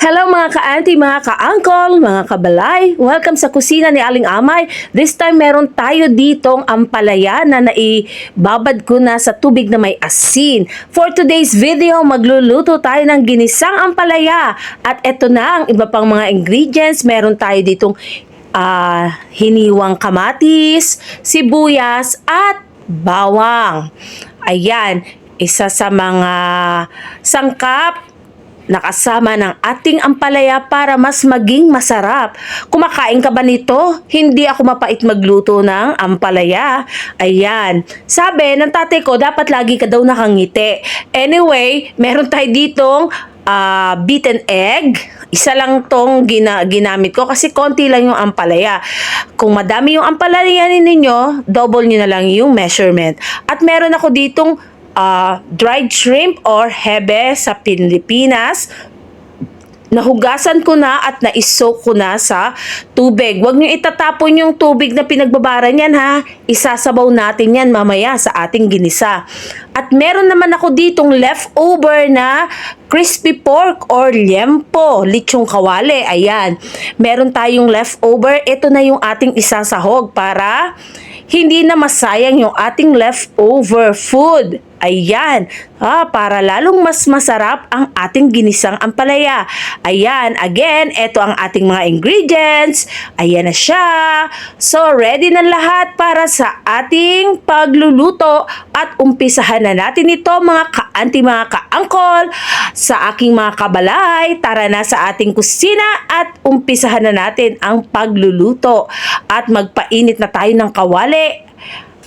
Hello mga ka-auntie, mga ka-uncle, mga kabalay. Welcome sa kusina ni Aling Amay. This time meron tayo ditong ampalaya na naibabad ko na sa tubig na may asin. For today's video, magluluto tayo ng ginisang ampalaya. At eto na ang iba pang mga ingredients. Meron tayo ditong hiniwang kamatis, sibuyas, at bawang. Ayan, isa sa mga sangkap nakasama ng ating ampalaya para mas maging masarap. Kumakain ka ba nito? Hindi ako mapait magluto ng ampalaya. Ayan. Sabi ng tatay ko, dapat lagi ka daw nakangiti. Anyway, meron tayo ditong beaten egg. Isa lang tong ginamit ko kasi konti lang yung ampalaya. Kung madami yung ampalaya ninyo, double nyo na lang yung measurement. At meron ako ditong dried shrimp or hebe sa Pilipinas. Nahugasan ko na at na-soak ko na sa tubig. Huwag nyo itatapon yung tubig na pinagbabaran yan ha. Isasabaw natin yan mamaya sa ating ginisa. At meron naman ako ditong leftover na crispy pork or liempo, lechong kawali. Ayan. Meron tayong leftover. Ito na yung ating isasahog para hindi na masayang yung ating leftover food. Ayan, para lalong mas masarap ang ating ginisang ampalaya. Ayan, again, ito ang ating mga ingredients. Ayan na siya. So, ready na lahat para sa ating pagluluto at umpisahan na natin ito mga ka-auntie, mga ka-uncle, sa aking mga kabalay. Tara na sa ating kusina at umpisahan na natin ang pagluluto. At magpainit na tayo ng kawali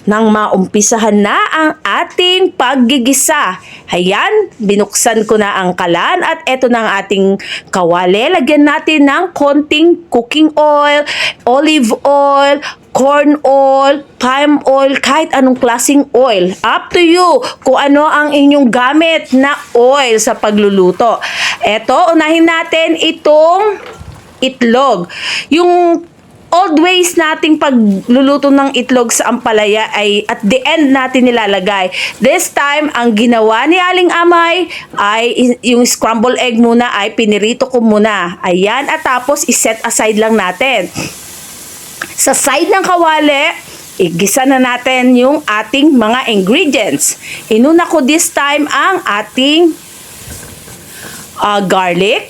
nang maumpisahan na ang ating paggigisa. Ayan, binuksan ko na ang kalan at eto na ang ating kawali. Lagyan natin ng konting cooking oil, olive oil, corn oil, palm oil, kahit anong klaseng oil. Up to you kung ano ang inyong gamit na oil sa pagluluto. Eto, unahin natin itong itlog. Yung old ways nating pagluluto ng itlog sa ampalaya ay at the end natin nilalagay. This time, ang ginawa ni Aling Amay ay yung scrambled egg muna ay pinirito ko muna. Ayan, at tapos iset aside lang natin. Sa side ng kawali, igisa na natin yung ating mga ingredients. Inuna ko this time ang ating garlic.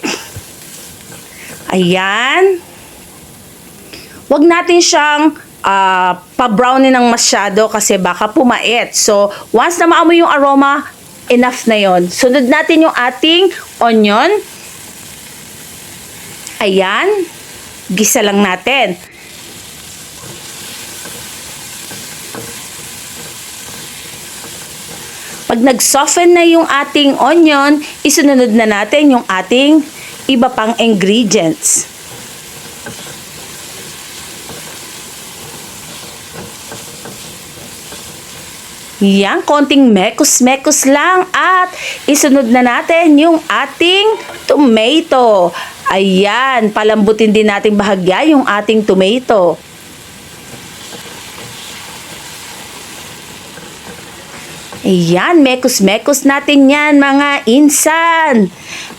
Ayan. Huwag natin siyang pa-brownin ng masyado kasi baka pumait. So, once na maamoy yung aroma, enough na yon. Sunod natin yung ating onion. Ayan. Gisa lang natin. Pag nag-soften na yung ating onion, isunod na natin yung ating iba pang ingredients. Yan, konting mekos-mekos lang at isunod na natin yung ating tomato. Ayan, palambutin din natin bahagya yung ating tomato. Ayan, mekos-mekos natin yan mga insan.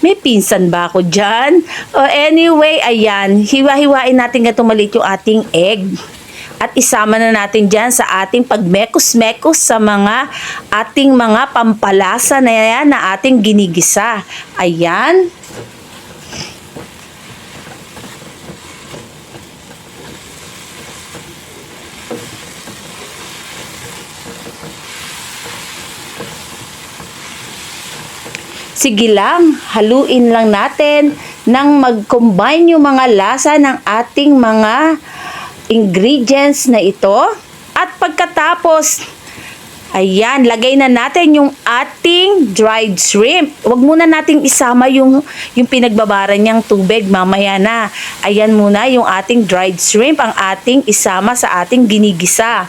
May pinsan ba ako dyan? Anyway, ayan, hiwa-hiwain natin ito maliit yung ating egg. At isama na natin dyan sa ating pagmekos-mekos sa mga ating mga pampalasa na yan na ating ginigisa. Ayan. Sige lang, haluin lang natin nang mag-combine yung mga lasa ng ating mga ingredients na ito. At pagkatapos, ayan, lagay na natin yung ating dried shrimp. Huwag muna nating isama yung pinagbabaran niyang tubig mamaya na. Ayan muna yung ating dried shrimp ang ating isama sa ating ginigisa.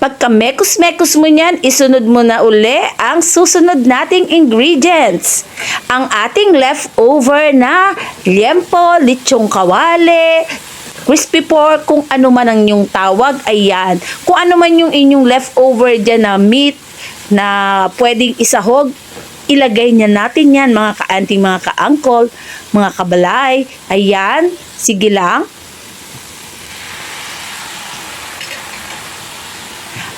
Pagka mekos-mekos mo niyan, isunod mo na uli ang susunod nating ingredients. Ang ating leftover na liempo, lechong kawali, crispy pork, kung ano man ang inyong tawag, ayan. Kung ano man yung inyong leftover dyan na meat na pwedeng isahog, ilagay niya natin yan, mga ka-auntie, mga ka-uncle, mga kabalay. Ayan, sige lang.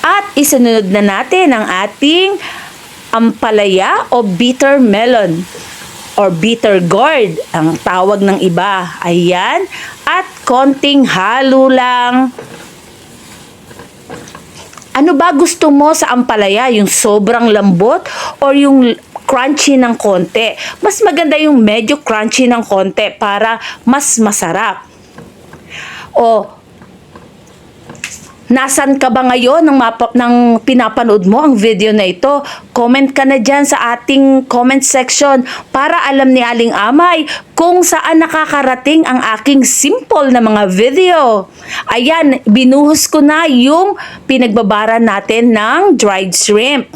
At isunod na natin ang ating ampalaya o bitter melon or bitter gourd, ang tawag ng iba. Ayan. At konting halo lang. Ano ba gusto mo sa ampalaya? Yung sobrang lambot or yung crunchy ng konti? Mas maganda yung medyo crunchy ng konti para mas masarap. O, nasan ka ba ngayon ng pinapanood mo ang video na ito? Comment ka na dyan sa ating comment section para alam ni Aling Amay kung saan nakakarating ang aking simple na mga video. Ayan, binuhos ko na yung pinagbabara natin ng dried shrimp.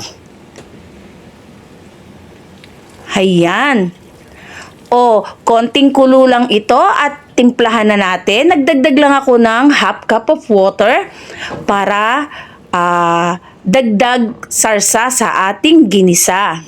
Ayan. O, konting kulo lang ito at timplahan na natin. Nagdagdag lang ako ng half cup of water para dagdag sarsa sa ating ginisa.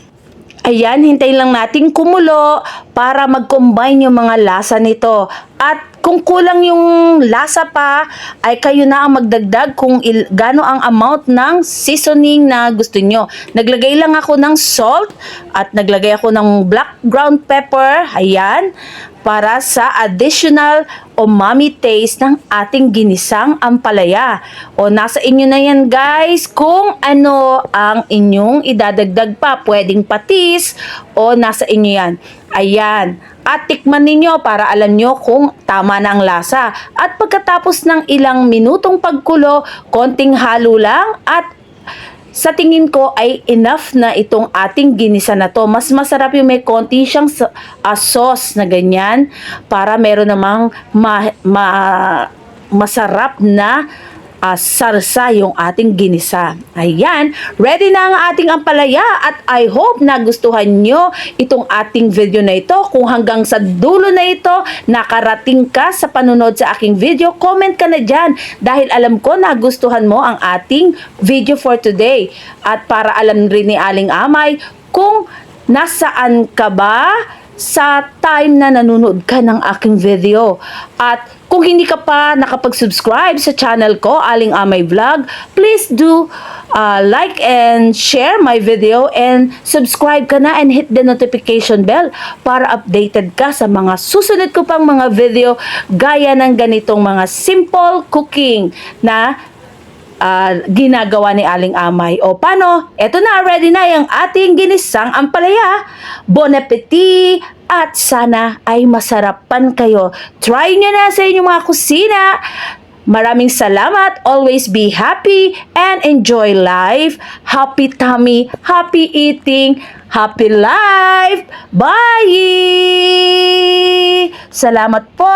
Ayan, hintayin lang natin kumulo para mag-combine yung mga lasa nito. At kung kulang yung lasa pa, ay kayo na ang magdagdag kung gaano ang amount ng seasoning na gusto nyo. Naglagay lang ako ng salt at naglagay ako ng black ground pepper. Ayan, para sa additional umami taste ng ating ginisang ampalaya. O nasa inyo na yan guys kung ano ang inyong idadagdag pa. Pwedeng patis o nasa inyo yan. Ayan. At tikman ninyo para alam nyo kung tama na ang lasa. At pagkatapos ng ilang minutong pagkulo, konting halo lang at sa tingin ko ay enough na itong ating ginisa na to. Mas masarap yung may konti siyang sauce na ganyan para meron namang masarap na sarsa yung ating ginisa. Ayan, ready na ang ating ampalaya at I hope nagustuhan nyo itong ating video na ito. Kung hanggang sa dulo na ito, nakarating ka sa panunod sa aking video, comment ka na dyan dahil alam ko nagustuhan mo ang ating video for today. At para alam rin ni Aling Amay kung nasaan ka ba sa time na nanonood ka ng aking video. At kung hindi ka pa nakapag-subscribe sa channel ko, Aling Amay Vlog, please do like and share my video and subscribe ka na and hit the notification bell para updated ka sa mga susunod ko pang mga video gaya ng ganitong mga simple cooking na ginagawa ni Aling Amay. O paano? Eto na, ready na yung ating ginisang ampalaya. Bon appetit! At sana ay masarapan kayo. Try nyo na sa inyong mga kusina. Maraming salamat. Always be happy and enjoy life. Happy tummy, happy eating, happy life. Bye! Salamat po!